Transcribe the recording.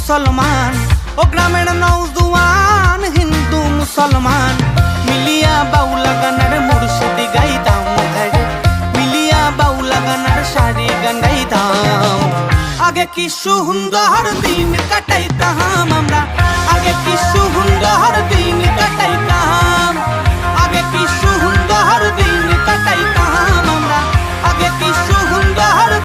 মুসলমান ও গ্রামের নওজোয়ান হিন্দু মুসলমান মিলিয়া বাউলা গানের মুর্শিদি গাইতাম ঘরে মিলিয়া বাউলা গানের সারি গান গাইতাম আগে কি সুন্দর দিন কাটাইতাম আমরা আগে কি সুন্দর দিন কাটাইতাম আগে কি সুন্দর দিন কাটাইতাম